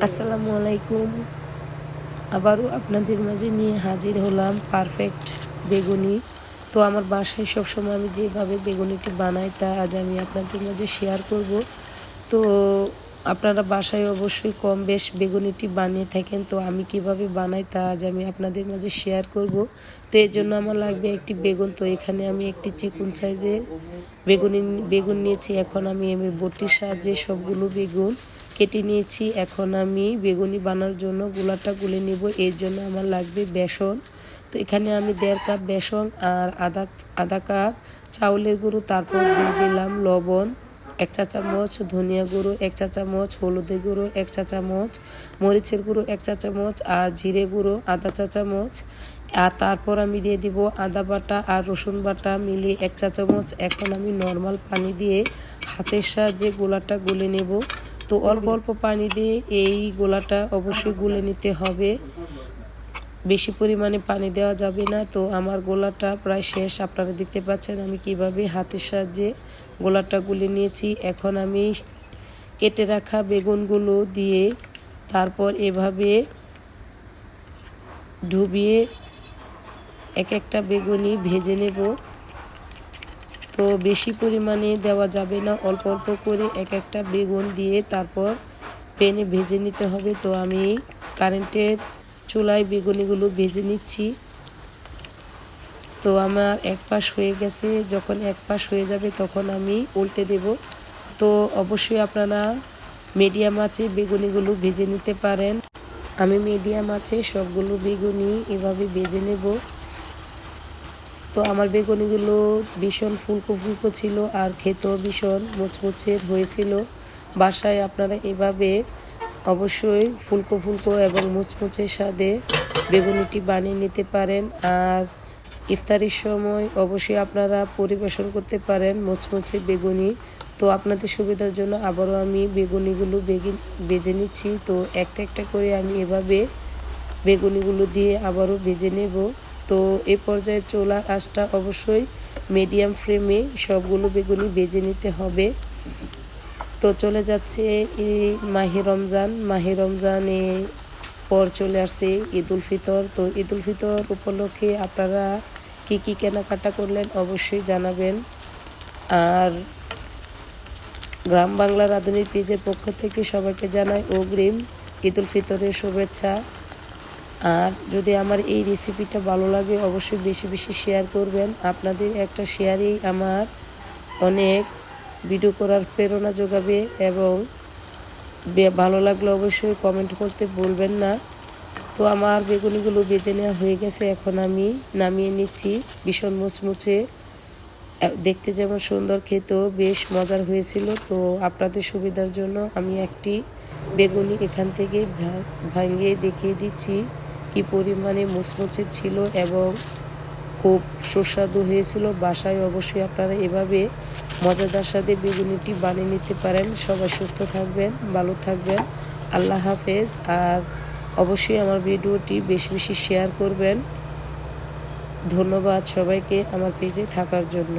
আসসালামু আলাইকুম। আবারও আপনাদের মাঝে নিয়ে হাজির হলাম পারফেক্ট বেগুনি। তো আমার বাসায় সবসময় আমি যেভাবে বেগুনিটি বানাই তা আজ আমি আপনাদের মাঝে শেয়ার করব। তো আপনারা বাসায় অবশ্যই কম বেশ বেগুনিটি বানিয়ে থাকেন, তো আমি কিভাবে বানাই তা আজ আমি আপনাদের মাঝে শেয়ার করব। তো এর জন্য আমার লাগবে একটি বেগুন। তো এখানে আমি একটি চিকন সাইজের বেগুন নিয়েছি। এখন আমি বটির সাহায্যে সবগুলো বেগুন কেটে নিয়েছি। এখন আমি বেগুনি বানানোর জন্য গুলাটা গুলে নেব। এর জন্য আমার লাগবে বেসন। তো এখানে আমি 1.5 কাপ বেসন আর আধা কাপ চাউলের গুঁড়ো, তারপর দিয়ে দিলাম লবণ 1 চা চামচ, ধনিয়া গুঁড়ো 1 চা চামচ, হলুদের গুঁড়ো 1 চা চামচ, মরিচের গুঁড়ো 1 চা চামচ আর জিরে গুঁড়ো আধা চা চামচ। আর তারপর আমি দিয়ে দিব আদা বাটা আর রসুন বাটা মিলিয়ে 1 চা চামচ। এখন আমি নর্মাল পানি দিয়ে হাতের সাহায্যে গোলাটা গুলে নেব। তো অল্প অল্প পানি দিয়ে এই গোলাটা অবশ্যই গুলে নিতে হবে, বেশি পরিমাণে পানি দেওয়া যাবে না। তো আমার গোলাটা প্রায় শেষ, আপনারা দেখতে পাচ্ছেন আমি কিভাবে হাতের সাহায্যে গোলাটা গুলে নিয়েছি। এখন আমি কেটে রাখা বেগুনগুলো দিয়ে তারপর এভাবে ডুবিয়ে এক একটা বেগুনি ভেজে নেব। তো বেশি পরিমাণে দেওয়া যাবে না, অল্প অল্প করে এক একটা বেগুন দিয়ে তারপর প্যানে ভেজে নিতে হবে। তো আমি কারেন্টের চুলায় বেগুনিগুলো ভেজে নিচ্ছি। তো আমার এক পাশ হয়ে গেছে, যখন এক পাশ হয়ে যাবে তখন আমি উল্টে দেব। তো অবশ্যই আপনারা মিডিয়াম আঁচে বেগুনিগুলো ভেজে নিতে পারেন। আমি মিডিয়াম আঁচে সবগুলো বেগুনি এভাবে ভেজে নেব। তো আমার বেগুনিগুলো ভীষণ ফুলকো ফুলকো ছিল আর খেতেও ভীষণ মুচমুচের হয়েছিল। বাসায় আপনারা এভাবে অবশ্যই ফুলকো ফুলকো এবং মুচমুচে স্বাদে বেগুনিটি বানিয়ে নিতে পারেন। আর ইফতারির সময় অবশ্যই আপনারা পরিবেশন করতে পারেন মুচমুচে বেগুনি। তো আপনাদের সুবিধার জন্য আবারও আমি বেগুনিগুলো ভেজে নিচ্ছি। তো একটা একটা করে আমি এভাবে বেগুনিগুলো দিয়ে আবারও ভেজে নেব। তো এ পর্যায়ে চুলার আঁচটা অবশ্যই মিডিয়াম ফ্লেমে সবগুলো বেগুনি ভেজে নিতে হবে। তো চলে যাচ্ছে এই মাহে রমজানে পর চলে আসছে ঈদুল ফিতর। তো ঈদুল ফিতর উপলক্ষে আপনারা কি কি কেনাকাটা করলেন অবশ্যই জানাবেন। আর গ্রাম বাংলার আধুনিক পেজের পক্ষ থেকে সবাইকে জানাই অগ্রিম ঈদুল ফিতরের শুভেচ্ছা। আর যদি আমার এই রেসিপিটা ভালো লাগে অবশ্যই বেশি বেশি শেয়ার করবেন। আপনাদের একটা শেয়ারেই আমার অনেক ভিডিও করার প্রেরণা যোগাবে এবং ভালো লাগলে অবশ্যই কমেন্ট করতে ভুলবেন না। তো আমার বেগুনিগুলো ভেজে নেওয়া হয়ে গেছে, এখন আমি নামিয়ে নিচ্ছি। ভীষণ মুচমুচে, দেখতে যেমন সুন্দর, খেতেও বেশ মজার হয়েছিল। তো আপনাদের সুবিধার জন্য আমি একটি বেগুনি এখান থেকে ভাঙিয়ে দেখিয়ে দিচ্ছি কি পরিমাণে মুচমুচে ছিল এবং খুব সুস্বাদু হয়েছিল। বাসায় অবশ্যই আপনারা এভাবে মজাদার স্বাদে বেগুনিটি বানিয়ে নিতে পারেন। সবাই সুস্থ থাকবেন, ভালো থাকবেন, আল্লাহ হাফেজ। আর অবশ্যই আমার ভিডিওটি বেশি বেশি শেয়ার করবেন। ধন্যবাদ সবাইকে আমার পেজে থাকার জন্য।